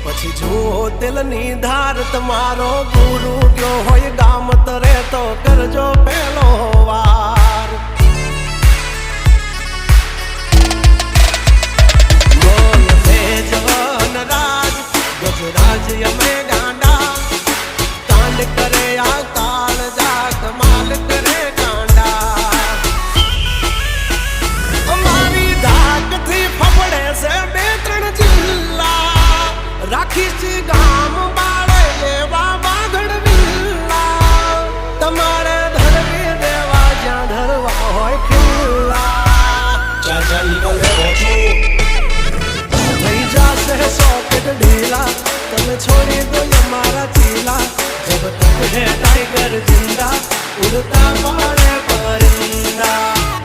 પછી જુઓ દિલની ધાર તમારો ગુરુ ગયો હોય ગામ તરે તો કરજો પેલો વાર બોલ ભેજવન રાજ ગજરાજ અમે ગાંડા કાંડ કરે આ કાળ જા કમાલ કરે ગાંડા અમારી ધાકથી ફફડે છે બે ત્રણ જિલ્લા રાખી ગામ બાળે લેવા બાગડ વિલ્લા તમારે ધરવી દેવા જ્યાં ધરવા હોય ખિલ્લા થઈ જશે સોકેટ ઢીલા તમે છોડી દો અમારા ચીલા જબ તક હે ટાઈગર જિંદા ઉડતા પડે પરિંદા